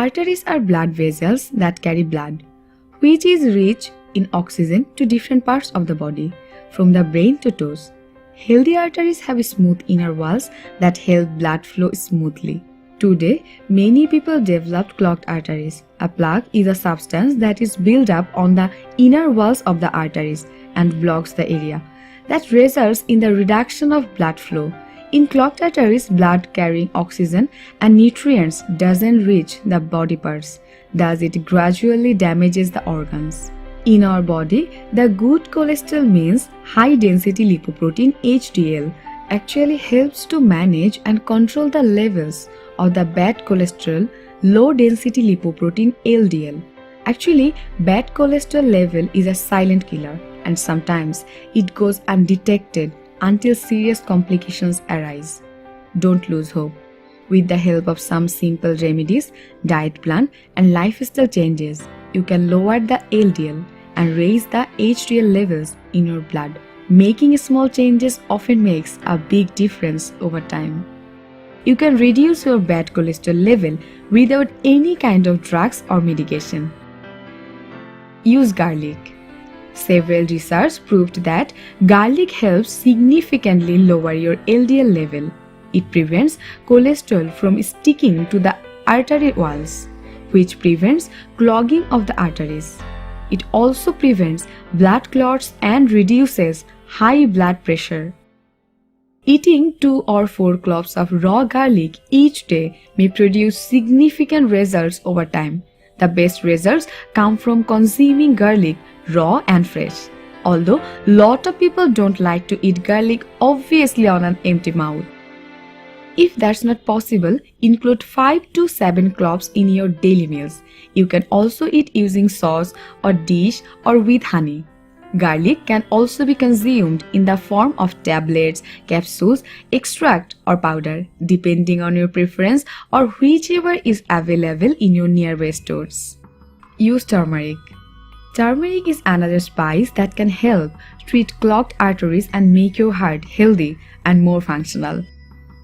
Arteries are blood vessels that carry blood, which is rich in oxygen to different parts of the body, from the brain to toes. Healthy arteries have smooth inner walls that help blood flow smoothly. Today, many people develop clogged arteries. A plaque is a substance that is built up on the inner walls of the arteries and blocks the area. That results in the reduction of blood flow. In clogged arteries, blood carrying oxygen and nutrients doesn't reach the body parts, thus it gradually damages the organs. In our body, the good cholesterol means high density lipoprotein HDL actually helps to manage and control the levels of the bad cholesterol, low density lipoprotein LDL. Actually, bad cholesterol level is a silent killer, and sometimes it goes undetected until serious complications arise. Don't lose hope. With the help of some simple remedies, diet plan, and lifestyle changes, you can lower the LDL and raise the HDL levels in your blood. Making small changes often makes a big difference over time. You can reduce your bad cholesterol level without any kind of drugs or medication. Use garlic. Several research proved that garlic helps significantly lower your LDL level. It prevents cholesterol from sticking to the artery walls, which prevents clogging of the arteries. It also prevents blood clots and reduces high blood pressure. Eating 2 or 4 cloves of raw garlic each day may produce significant results over time. The best results come from consuming garlic raw and fresh. Although lot of people don't like to eat garlic obviously on an empty mouth. If that's not possible, include 5 to 7 cloves in your daily meals. You can also eat using sauce or dish or with honey. Garlic can also be consumed in the form of tablets, capsules, extract or powder, depending on your preference or whichever is available in your nearby stores. Use turmeric. Turmeric is another spice that can help treat clogged arteries and make your heart healthy and more functional.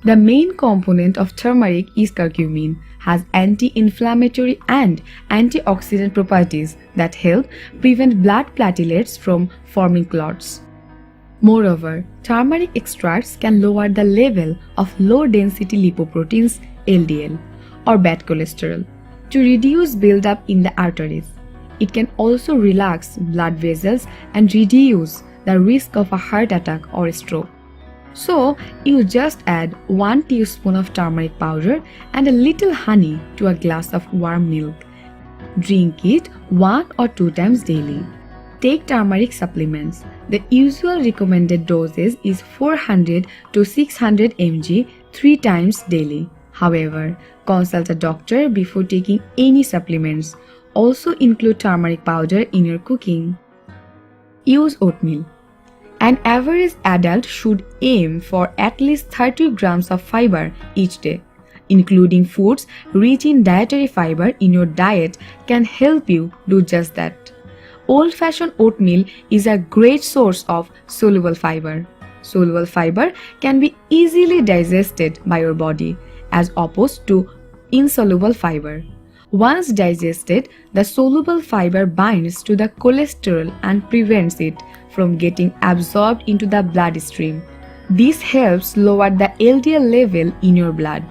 The main component of turmeric is curcumin, has anti-inflammatory and antioxidant properties that help prevent blood platelets from forming clots. Moreover, turmeric extracts can lower the level of low-density lipoproteins LDL or bad cholesterol to reduce buildup in the arteries. It can also relax blood vessels and reduce the risk of a heart attack or stroke. So, you just add 1 teaspoon of turmeric powder and a little honey to a glass of warm milk. Drink it 1 or 2 times daily. Take turmeric supplements. The usual recommended dosage is 400 to 600 mg 3 times daily. However, consult a doctor before taking any supplements. Also include turmeric powder in your cooking. Use oatmeal. An average adult should aim for at least 30 grams of fiber each day. Including foods rich in dietary fiber in your diet can help you do just that. Old-fashioned oatmeal is a great source of soluble fiber. Soluble fiber can be easily digested by your body as opposed to insoluble fiber. Once digested, the soluble fiber binds to the cholesterol and prevents it from getting absorbed into the bloodstream. This helps lower the LDL level in your blood.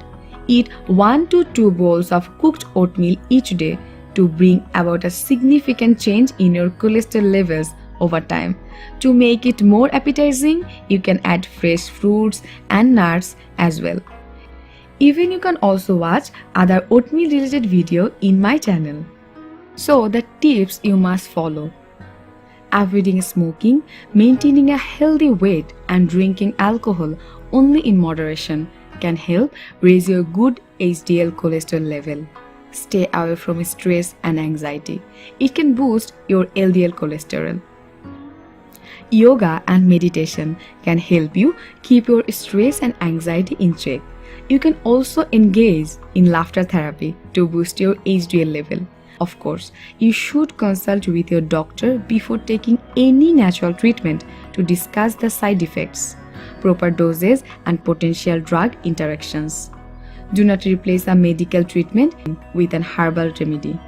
Eat 1 to 2 bowls of cooked oatmeal each day to bring about a significant change in your cholesterol levels over time. To make it more appetizing, you can add fresh fruits and nuts as well. Even you can also watch other oatmeal related videos in my channel. So the tips you must follow. Avoiding smoking, maintaining a healthy weight and drinking alcohol only in moderation can help raise your good HDL cholesterol level. Stay away from stress and anxiety. It can boost your LDL cholesterol. Yoga and meditation can help you keep your stress and anxiety in check. You can also engage in laughter therapy to boost your HDL level. Of course, you should consult with your doctor before taking any natural treatment to discuss the side effects, proper doses, and potential drug interactions. Do not replace a medical treatment with an herbal remedy.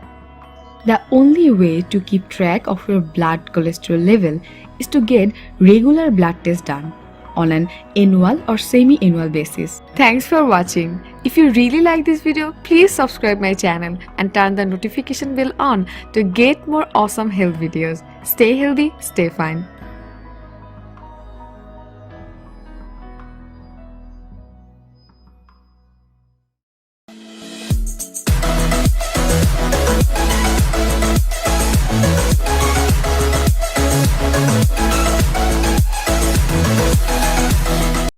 The only way to keep track of your blood cholesterol level is to get regular blood tests done on an annual or semi-annual basis. Thanks for watching. If you really like this video, please subscribe my channel and turn the notification bell on to get more awesome health videos. Stay healthy, stay fine.